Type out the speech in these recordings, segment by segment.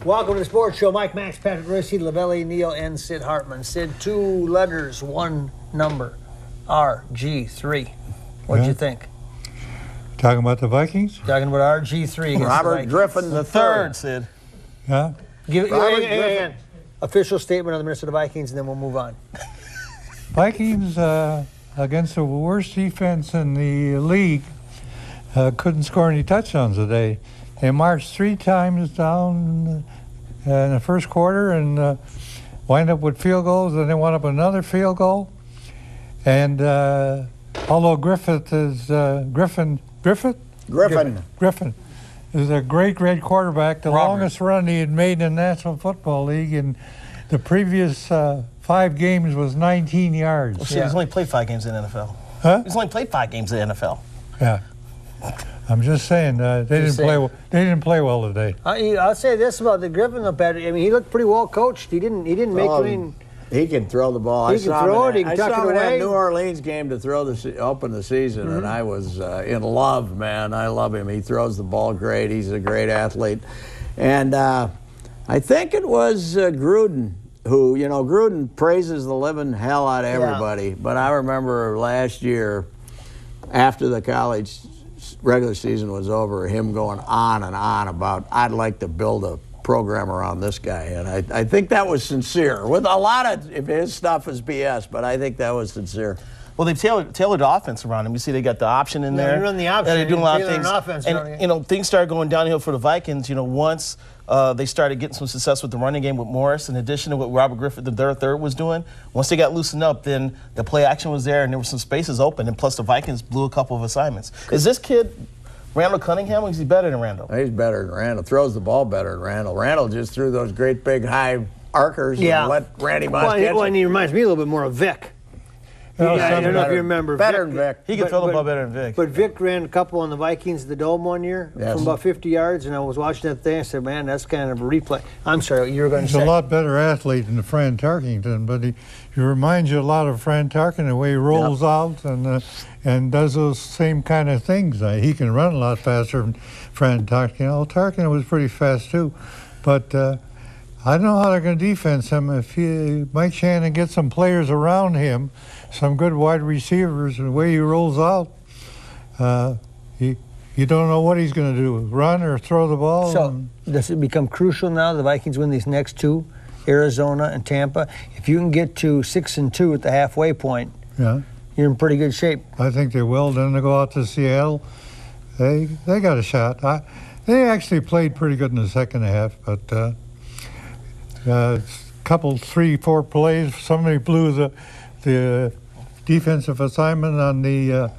Welcome to the Sports Show. Mike, Max, Patrick, Rissy, Lavelli, Neil, and Sid Hartman. Sid, 2 letters, 1 number. RG3. What'd you think? Talking about the Vikings? Talking about RG3 against Robert Griffin the third, Sid. Yeah. Give official statement on the Minnesota Vikings, and then we'll move on. Vikings, against the worst defense in the league, couldn't score any touchdowns today. They marched 3 times down in the first quarter and wind up with field goals, and then wound up another field goal. And although Griffin is a great quarterback, the longest run he had made in the National Football League in the previous 5 games was 19 yards. Well, he's only played 5 games in the NFL. Huh? He's only played 5 games in the NFL. Yeah. I'm just saying they didn't play well today. I'll say this about the Griffin, though, Patrick. I mean, he looked pretty well coached. He didn't make clean. He can throw the ball. He can throw it. He can tuck it away. I saw him in that New Orleans game to open the season, and I was in love, man. I love him. He throws the ball great. He's a great athlete. And I think it was Gruden who, Gruden praises the living hell out of everybody. But I remember last year, after the college regular season was over, him going on and on about, I'd like to build a program around this guy. And I think that was sincere. With a lot of his stuff is BS, but I think that was sincere. Well, they've tailored the offense around him. You see they got the option in there. They run the option. They're doing a lot of things. Offense and things started going downhill for the Vikings, once they started getting some success with the running game with Morris, in addition to what Robert Griffin the third was doing. Once they got loosened up, then the play action was there, and there were some spaces open, and plus the Vikings blew a couple of assignments. Is this kid Randall Cunningham, or is he better than Randall? He's better than Randall. Throws the ball better than Randall. Randall just threw those great big high arcers and let Randy Moss catch it. And he reminds me a little bit more of Vic. I don't know if you remember. Better than Vic. He can throw the ball better than Vic. But Vic ran a couple on the Vikings at the Dome one year from about 50 yards, and I was watching that thing. I said, man, that's kind of a replay. I'm sorry, you were going to say. He's a lot better athlete than Fran Tarkington, but he reminds you a lot of Fran Tarkington, the way he rolls out and does those same kind of things. He can run a lot faster than Fran Tarkington. Tarkington was pretty fast too, but I don't know how they're going to defense him. If Mike Shannon gets some players around him, some good wide receivers, and the way he rolls out, you don't know what he's going to do, run or throw the ball. So does it become crucial now the Vikings win these next 2, Arizona and Tampa? If you can get to 6-2 at the halfway point, you're in pretty good shape. I think they will. Then they go out to Seattle. They got a shot. They actually played pretty good in the second half, but couple 3-4 plays, somebody blew the defensive assignment on the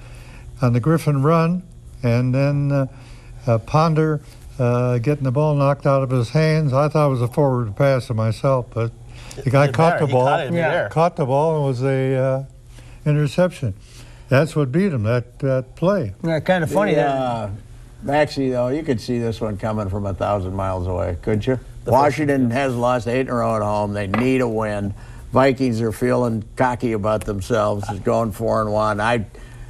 Griffin run, and then Ponder getting the ball knocked out of his hands. I thought it was a forward pass to myself, but the guy caught the ball. Caught the ball and was a interception. That's what beat him, that play. Yeah, kind of funny. Maxie, though, you could see this one coming from 1,000 miles away, couldn't you? Washington has lost 8 in a row at home. They need a win. Vikings are feeling cocky about themselves, just going 4-1.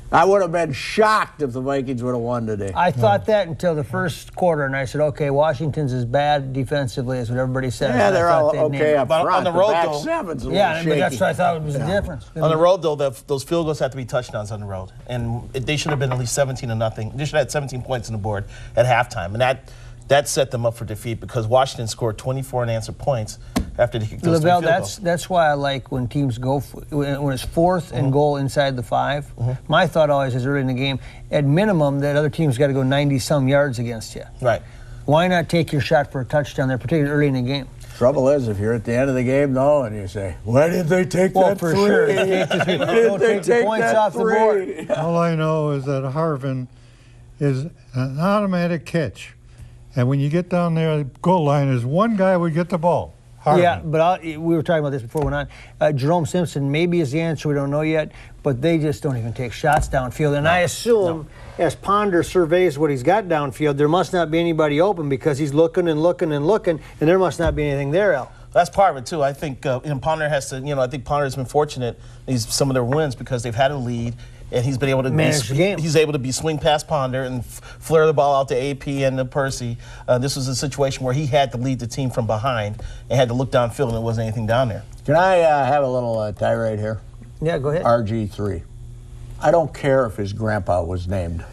I would have been shocked if the Vikings would have won today. I thought that until the first quarter, and I said, okay, Washington's as bad defensively as what everybody says. Yeah, they're all okay up front. On the road, back though, seven's a but shaky. that's what I thought was the difference. On the road, though, those field goals have to be touchdowns on the road, and they should have been at least 17-0. They should have had 17 points on the board at halftime, and that set them up for defeat because Washington scored 24 unanswered points after they kicked those 3 field goals. That's why I like when teams go when it's 4th and goal inside the 5. My thought always is early in the game, at minimum, that other team's got to go 90-some yards against you. Right. Why not take your shot for a touchdown there, particularly early in the game? Trouble is, if you're at the end of the game, though, and you say, why did they take that for 3? Sure. Don't take the points off the board. All I know is that Harvin is an automatic catch. And when you get down there, the goal line is one guy would get the ball. Harvin. Yeah, but we were talking about this before we went on. Jerome Simpson maybe is the answer. We don't know yet. But they just don't even take shots downfield. And I assume as Ponder surveys what he's got downfield, there must not be anybody open because he's looking and looking and looking, and there must not be anything there, Al. That's part of it, too. I think Ponder has to, I think Ponder's been fortunate in some of their wins because they've had a lead, and he's been able to manage the game. He's able to be swing past Ponder and flare the ball out to AP and to Percy. This was a situation where he had to lead the team from behind and had to look downfield, and there wasn't anything down there. Can I have a little tirade here? Yeah, go ahead. RG3. I don't care if his grandpa was named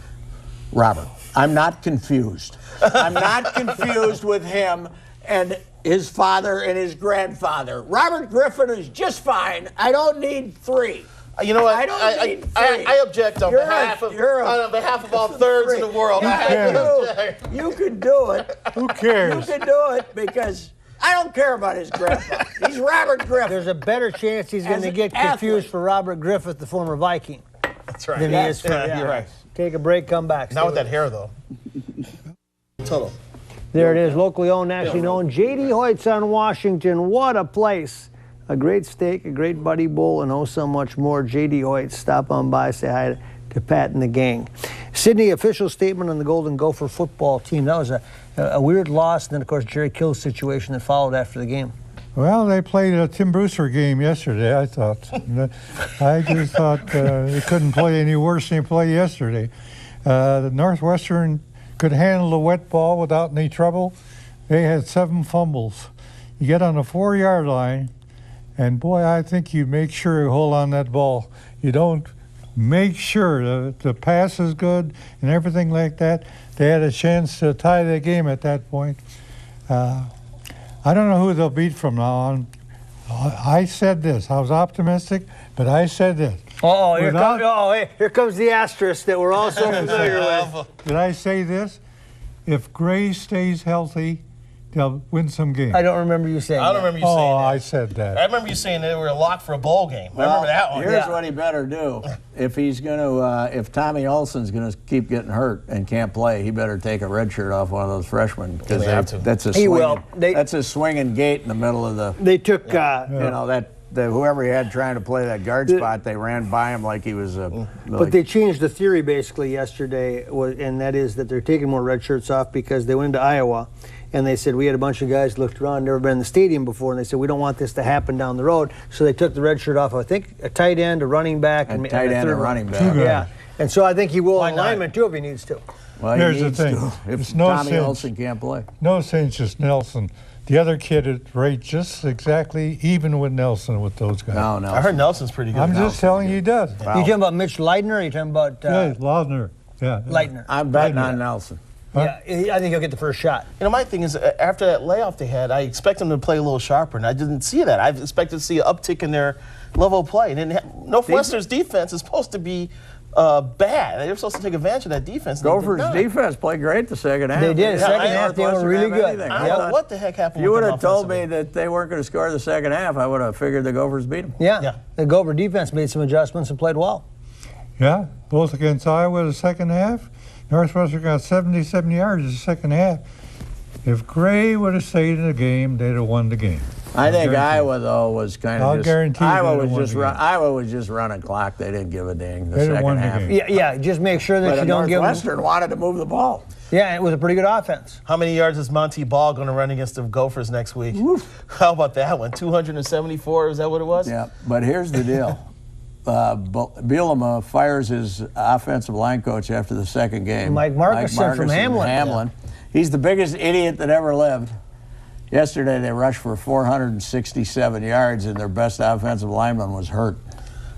Robert. I'm not confused. I'm not confused with him and his father and his grandfather. Robert Griffin is just fine. I don't need 3. You know what? I don't need 3. I object on behalf of all thirds in the world. You can do it. Who cares? You can do it because I don't care about his grandpa. He's Robert Griffin. There's a better chance he's going to get confused for Robert Griffith, the former Viking, That's right. than he is for. Yeah, you're right. Take a break, come back. Not with that hair, though. Total. There it is, locally owned, nationally known. J.D. Hoyts on Washington. What a place. A great steak, a great buddy bowl, and oh so much more. J.D. Hoyts. Stop on by, say hi to Pat and the gang. Sydney, official statement on the Golden Gopher football team. That was a weird loss, and then, of course, Jerry Kill's situation that followed after the game. Well, they played a Tim Brewster game yesterday, I thought. I just thought they couldn't play any worse than they played yesterday. The Northwestern could handle the wet ball without any trouble. They had 7 fumbles. You get on the 4-yard line, and boy, I think you make sure you hold on that ball. You don't make sure the pass is good and everything like that. They had a chance to tie the game at that point. I don't know who they'll beat from now on. I said this. I was optimistic, but I said this. Here comes the asterisk that we're all so familiar with. Did I say this? If Gray stays healthy, they'll win some games. I don't remember you saying I don't that. remember you saying that. I said that. I remember you saying they were locked for a bowl game. I remember that one. Here's what he better do. If he's going to, if Tommy Olson's going to keep getting hurt and can't play, he better take a red shirt off one of those freshmen because They have to. that's a He swinging, will. that's a swinging gate in the middle of the. They took, Whoever he had trying to play that guard spot, they ran by him like he was a. but they changed the theory basically yesterday, and that is that they're taking more red shirts off because they went into Iowa, and they said we had a bunch of guys looked around, never been in the stadium before, and they said we don't want this to happen down the road, so they took the red shirt off. I think a tight end, a running back, a tight end, a running back. Yeah, and so I think he will Why in not? alignment too if he needs to. Well, Here's he the needs thing. to. If It's no Tommy sense. Olson can't play. No sense just Nelson. The other kid is right just exactly even with Nelson with those guys. No. I heard Nelson's pretty good. I'm just telling you he does. You talking about Mitch Leitner or are you talking about Yeah, Laudner. Yeah. Leitner? I'm betting on Nelson. Yeah, I think he'll get the first shot. You know, my thing is, after that layoff they had, I expect them to play a little sharper, and I didn't see that. I expected to see an uptick in their level of play. And Northwestern's defense is supposed to be bad. They were supposed to take advantage of that defense. Gophers' defense played great the second half. They did. Second half, they were really good. I don't know what the heck happened. If you with would them have told me offensively. that they weren't going to score the second half, I would have figured the Gophers beat them. Yeah. The Gopher defense made some adjustments and played well. Yeah, both against Iowa the second half. Northwestern got 77 yards in the second half. If Gray would have stayed in the game, they'd have won the game. I think guarantee Iowa though was kind of I'll just. guarantee you Iowa they'd was have just won the game. Iowa was just running clock. They didn't give a dang the They'd have second won the half. game. Yeah, just make sure that But you don't give them. Northwestern wanted to move the ball. Yeah, it was a pretty good offense. How many yards is Monty Ball going to run against the Gophers next week? How about that one? 274, is that what it was? Yeah, but here's the deal. Bielema fires his offensive line coach after the second game. Mike Markuson from Hamlin. He's the biggest idiot that ever lived. Yesterday they rushed for 467 yards and their best offensive lineman was hurt.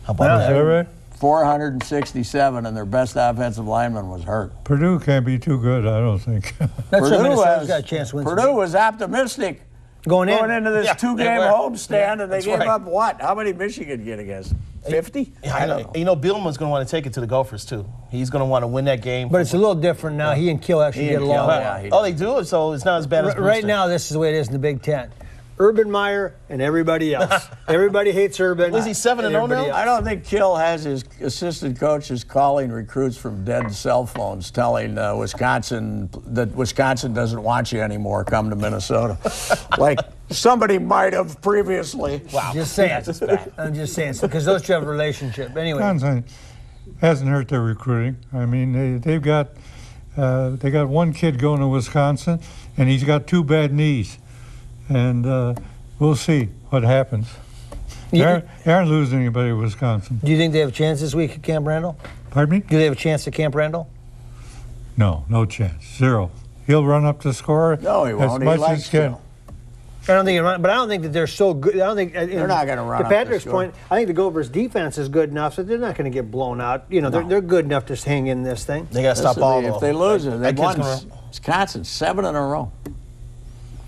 How about Is that right? 467 and their best offensive lineman was hurt. Purdue can't be too good, I don't think. That's what Minnesota's got a chance to win. Purdue was optimistic going into this Yeah, two-game they were. homestand, and they That's gave right. up what? How many Michigan get against them? 50? Yeah, I know. You know, Bielema's going to want to take it to the Gophers, too. He's going to want to win that game. But it's a little different now. He and Kill actually He get and along Kill, well. yeah, he Oh, they do? So it's not as bad as Right Brewster. now, this is the way it is in the Big Ten. Urban Meyer and everybody else. Everybody hates Urban. Was he 7-0 everybody now? else. I don't think Kill has his assistant coaches calling recruits from dead cell phones, telling Wisconsin that Wisconsin doesn't want you anymore. Come to Minnesota, like somebody might have previously. Wow. Just saying. I'm just saying. Because those two have a relationship. Anyway. Wisconsin hasn't hurt their recruiting. I mean, they got one kid going to Wisconsin, and he's got 2 bad knees. And we'll see what happens. They aren't losing anybody at Wisconsin. Do you think they have a chance this week at Camp Randall? Pardon me? Do they have a chance at Camp Randall? No chance. Zero. He'll run up the score No, he won't. as He much likes as can. to. I don't think, but I don't think that they're so good. I don't think They're not going to run to up the Patrick's score. point, I think the Gophers' defense is good enough, so they're not going to get blown out. You know, they're good enough to hang in this thing. They got to stop all. If they lose it, they've That won kid's Wisconsin 7 in a row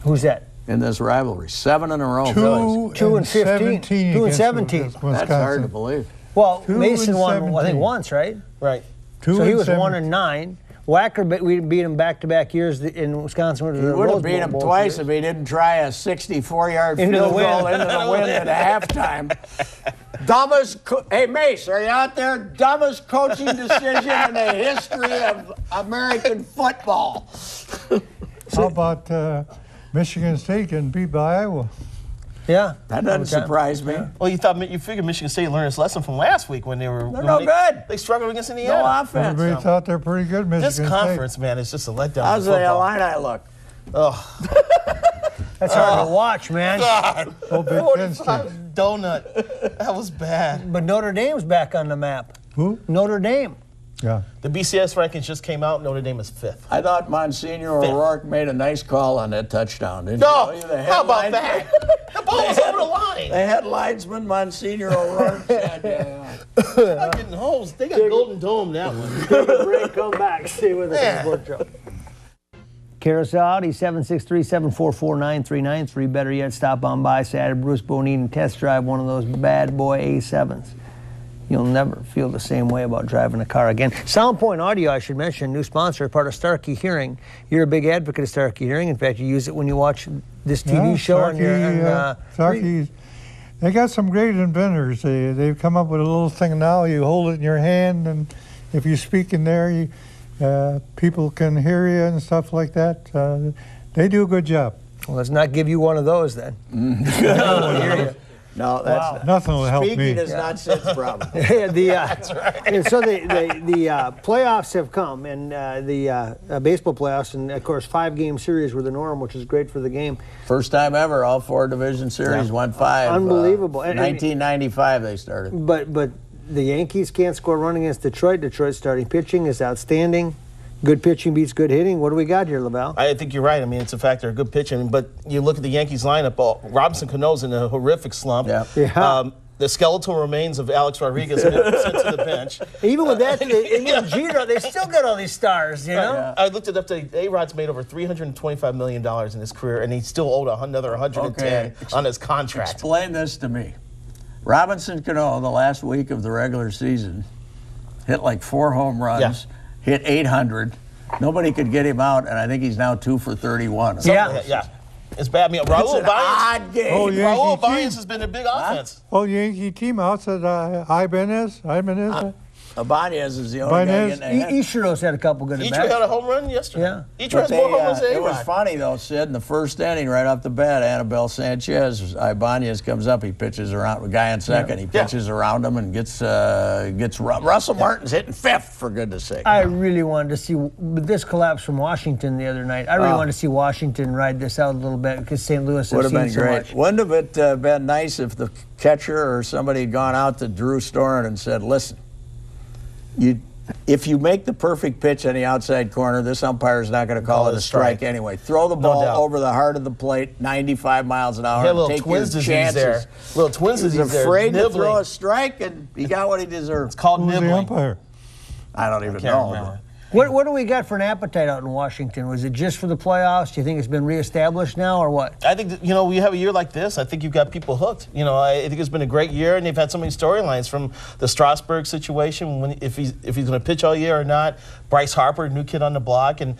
Who's that? in this rivalry. 7 in a row. 2 and 15. 17 2 and against 17. Wisconsin. That's hard to believe. Well, 2 Mason and won, I think, 17. once, right? Right. 2 So he and was 1 17. and 9. Wacker, we beat him back-to-back years in Wisconsin. He would have beat him twice if he didn't try a 64-yard Into field the wind. goal into the wind at halftime. Hey, Mace, are you out there? Dumbest coaching decision in the history of American football. How about Michigan State getting beat by Iowa? Yeah. That doesn't surprise me. Well, you figured Michigan State learned its lesson from last week when they were. They're no good. They struggled against Indiana. No offense. Everybody thought they're pretty good, Michigan This State. conference, man, is just a letdown. How's for the football. Illini look? That's hard to watch, man. God, Oh, Big Ten State. 45 donut. That was bad. But Notre Dame's back on the map. Who? Notre Dame. Yeah. The BCS rankings just came out. Notre Dame is 5th. I thought Monsignor Fifth. O'Rourke made a nice call on that touchdown. Didn't No, you? The how about headline- that? The ball was over the line. The headlinesman, Monsignor O'Rourke, said, They're not getting holes. They got Golden Dome that one. Take a break, come back, stay with us. Yeah. Sports Show. Carousel Audi, 763-744-9393. Better yet, stop on by Saturday, Bruce Bonine, and test drive one of those bad boy A7s. You'll never feel the same way about driving a car again. Soundpoint Audio, I should mention, new sponsor, part of Starkey Hearing. You're a big advocate of Starkey Hearing. In fact, you use it when you watch this TV show. Starkey, they got some great inventors. They've come up with a little thing now. You hold it in your hand, and if you speak in there, people can hear you and stuff like that. They do a good job. Well, let's not give you one of those then. no, that's Nothing will help speaking me. is not Sid's problem. That's right. And so the playoffs have come, and the baseball playoffs, and of course 5-game series were the norm, which is great for the game. First time ever, all 4 division series won 5. Unbelievable. 1995 they started. But the Yankees can't score a run against Detroit. Detroit's starting pitching is outstanding. Good pitching beats good hitting. What do we got here, LaValle? I think you're right. I mean, it's a factor of good pitching. But you look at the Yankees lineup, Robinson Cano's in a horrific slump. Yeah. The skeletal remains of Alex Rodriguez sent to the bench. Even with that, even Jeter, they still got all these stars, you know? I looked it up today. A-Rod's made over $325 million in his career, and he still owed another $110 on his contract. Explain this to me. Robinson Cano, the last week of the regular season, hit like 4 home runs, hit 800. Nobody could get him out, and I think he's now 2 for 31. Yeah. It's bad. I mean, Raul odd game. Raul Baez has been a big offense. Oh, Yankee team out said Ibanez. Ibanez is the only guy getting ahead. Ichiro's had a couple good Ichiro at-bats. had a home run yesterday. Yeah. Ichiro has more home runs than It was A-Rod. funny, though, Sid, in the first inning, right off the bat, Anibal Sanchez, Ibanez comes up, he pitches around, a guy in second, he pitches around him and gets Russell Martin's hitting 5th, for goodness sake. I really wanted to see, with this collapse from Washington the other night, I really wanted to see Washington ride this out a little bit because St. Louis Would has have seen been so great. much. Wouldn't have it been nice if the catcher or somebody had gone out to Drew Storen and said, listen, if you make the perfect pitch on the outside corner, this umpire is not going to call it a strike anyway. Throw the ball over the heart of the plate, 95 miles an hour, He had a and little take twins your disease chances. there. Little twins He was disease there. afraid to Nibbling. throw a strike, and he got what he deserved. It's called Who's the nibbling. umpire? I don't even Can't know. remember. What do we got for an appetite out in Washington? Was it just for the playoffs? Do you think it's been reestablished now or what? I think that, we have a year like this. I think you've got people hooked. I think it's been a great year, and they've had so many storylines from the Strasburg situation, if he's going to pitch all year or not. Bryce Harper, new kid on the block, and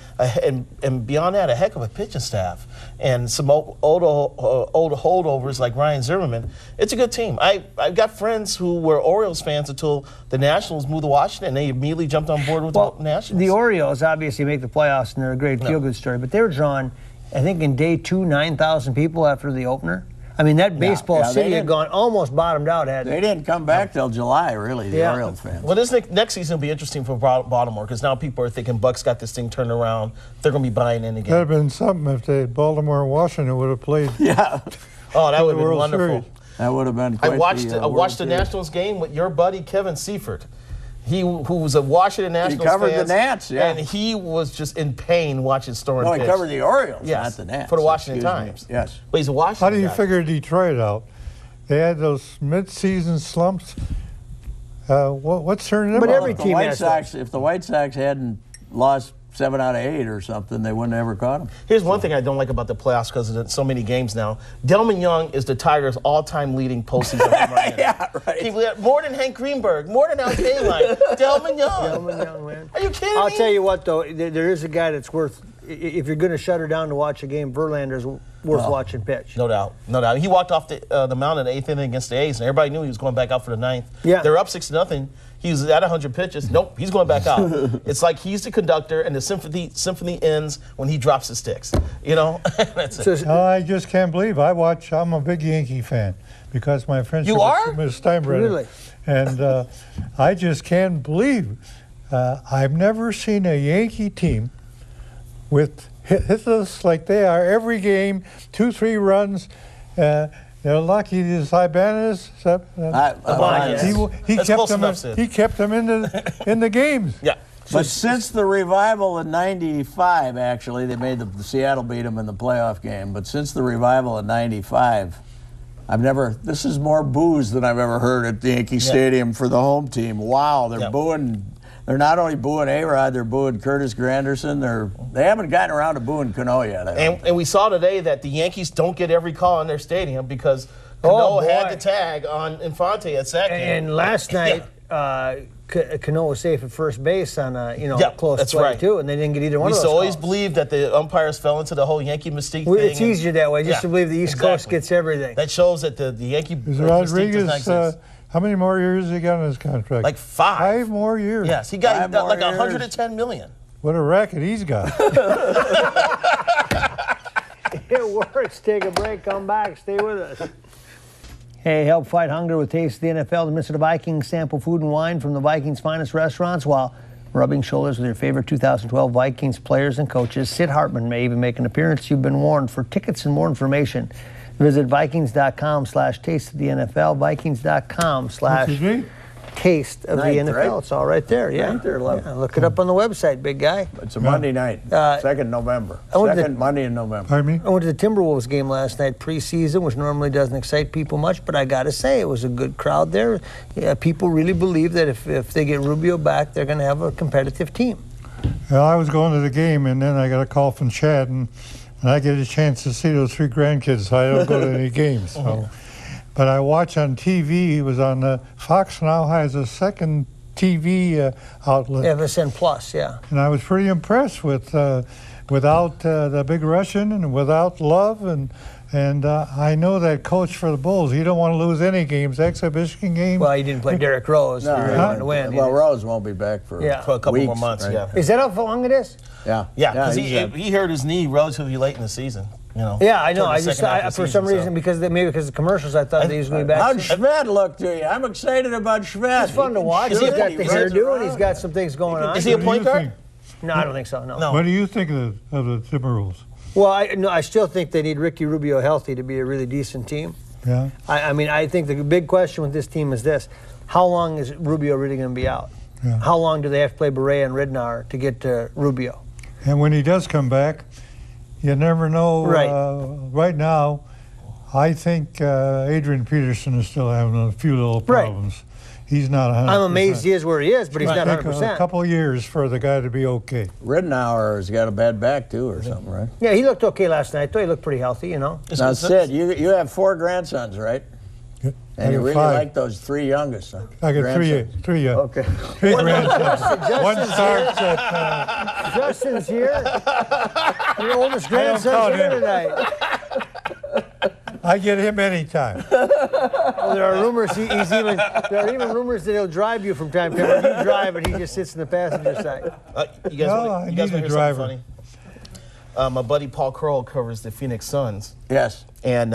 beyond that, a heck of a pitching staff, and some old holdovers like Ryan Zimmerman. It's a good team. I've got friends who were Orioles fans until the Nationals moved to Washington, and they immediately jumped on board with the Nationals. The Orioles obviously make the playoffs, and they're a great feel-good story, but they were drawn, I think, in day 2, 9,000 people after the opener. I mean, that baseball city had gone almost bottomed out. They didn't come back till July, really, the Orioles fans. Well, this next season will be interesting for Baltimore because now people are thinking Buck's got this thing turned around. They're going to be buying in again. That'd have been something if Baltimore and Washington would have played. Yeah. Oh, that would have been World wonderful. Series. That would have been quite I watched the, I watched the World Series. Nationals game with your buddy Kevin Seifert. Who was a Washington Nationals covered fan, the Nats, yeah. and he was just in pain watching Storen No, he pitch. covered the Orioles, Yes, not the Nats. for the Washington Excuse me. Times. Yes. But he's a Washington How do you guy. figure Detroit out? They had those mid-season slumps. What's turning them But out? every If the team White has Sox, if the White Sox hadn't lost 7 out of 8 or something, they wouldn't have ever caught him. Here's one thing I don't like about the playoffs because of so many games now. Delman Young is the Tigers' all-time leading postseason home run hitter. Yeah, right. More than Hank Greenberg, more than Al Kaline. Delman Young. Delman Young, man. Are you kidding I'll me? tell you what, though, there is a guy that's worth. If you're going to shut her down to watch a game, Verlander's worth watching pitch. No doubt, no doubt. He walked off the mound in the 8th inning against the A's, and everybody knew he was going back out for the 9th. Yeah. They're up 6-0. He was at 100 pitches. Nope, he's going back out. It's like he's the conductor, and the symphony ends when he drops the sticks. You know, that's it. So, I just can't believe. I'm a big Yankee fan because my friendship You are? with Ms. Steinbrenner. Really? And I just can't believe. I've never seen a Yankee team with hitless like they are every game, 2-3 runs. They're lucky this Ibanez. He That's kept close them. enough, Sid. He kept them in the games. Yeah. But since the revival in '95, actually, they made the Seattle beat them in the playoff game. But since the revival in '95, this is more boos than I've ever heard at the Yankee Stadium for the home team. Wow, they're booing. They're not only booing A-Rod, they're booing Curtis Granderson. They haven't gotten around to booing Cano yet. And we saw today that the Yankees don't get every call in their stadium because Cano had the tag on Infante at second. and last night, Cano was safe at first base on a close that's play right. too, and they didn't get either one We of used those to always calls. believe that the umpires fell into the whole Yankee mystique thing. It's easier that way, just to believe the East Coast exactly. gets everything. That shows that the Yankee Is mystique does not Rodriguez? exist. How many more years has he got on his contract? Like 5. 5 more years. Yes, he got 5 more like years. 110 million. What a racket he's got. It works. Take a break, come back, stay with us. Hey, help fight hunger with Taste of the NFL. The Minnesota Vikings sample food and wine from the Vikings' finest restaurants while rubbing shoulders with your favorite 2012 Vikings players and coaches. Sid Hartman may even make an appearance. You've been warned. For tickets and more information, visit Vikings.com/taste of the NFL. Vikings.com/taste of the Ninth, NFL. right? It's all right there. Yeah. 9th or 11th. Yeah, look it up on the website, big guy. It's a Monday night, 2nd November. went to- Second Monday in November. Pardon me? I went to the Timberwolves game last night, preseason, which normally doesn't excite people much, but I got to say, it was a good crowd there. Yeah, people really believe that if they get Rubio back, they're going to have a competitive team. Well, I was going to the game, and then I got a call from Chad, and I get a chance to see those 3 grandkids, so I don't go to any games. So. But I watch on TV. He was on Fox now has a second TV outlet, FSN Plus, yeah. and I was pretty impressed with without the big Russian and without Love, and I know that coach for the Bulls. He don't want to lose any games, exhibition games. Well, he didn't play Derrick Rose. No, He really wanted to win. Well, Rose won't be back for Yeah. For a couple weeks, more months, right? yeah. Is that how long it is? Yeah. Yeah, because he's he hurt his knee relatively late in the season. You know. Yeah, I know. toward the I just, second half of the for some season, reason, because of the commercials, I thought that he was going to be back. How'd soon. Schmidt look to you? I'm excited about Schmidt. It's fun to watch. Is He's he got a- the he runs hairdo, and he's around. got some things going on. Is he a What do point you guard? think? No, I don't think so, no. No. What do you think of the Timberwolves? Well, I still think they need Ricky Rubio healthy to be a really decent team. Yeah. I mean, I think the big question with this team is this: how long is Rubio really going to be out? Yeah. How long do they have to play Barea and Ridnour to get to Rubio? And when he does come back, you never know. Right. Right now, I think Adrian Peterson is still having a few little Right. problems. He's not 100%. I'm amazed he is where he is, but he's not Take 100%. a couple of years for the guy to be okay. Ridnour's got a bad back too, or something, right? Yeah, he looked okay last night, though. He looked pretty healthy, you know. Now, Sid, you have 4 grandsons, right? Yeah. And I you got really 5. like those 3 youngest. Huh? I got Grandsons. three. Okay. 3 grandsons. One starts at. Justin's here. Your oldest I don't grandson's count here him. tonight. I get him anytime. Well, there are rumors there are even rumors that he'll drive you from time to time. You drive and he just sits in the passenger side. You guys No, want I to need a hear something driver. funny? My buddy Paul Kroll covers the Phoenix Suns, Yes. and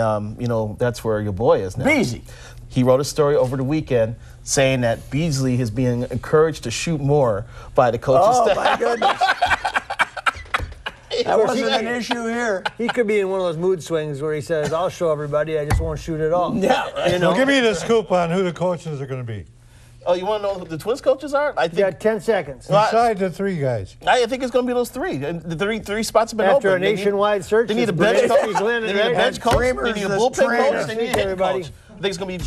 that's where your boy is now. Beasley. He wrote a story over the weekend saying that Beasley is being encouraged to shoot more by the coaching Oh, staff. my goodness. That wasn't an issue here. He could be in one of those mood swings where he says, "I'll show everybody. I just won't shoot at all." Yeah, right. You know. Well, give me the scoop on who the coaches are going to be. Oh, you want to know who the Twins coaches are? I You think got 10 seconds. Well, Besides the three guys. I think it's going to be those three. And the three spots have been After open. a nationwide search, They need a it's bench Brady coach. Glenn, They need a right? bench coach. They Creamer's need a the bullpen trainer. coach. They need a hitting Everybody. coach. I think it's going to be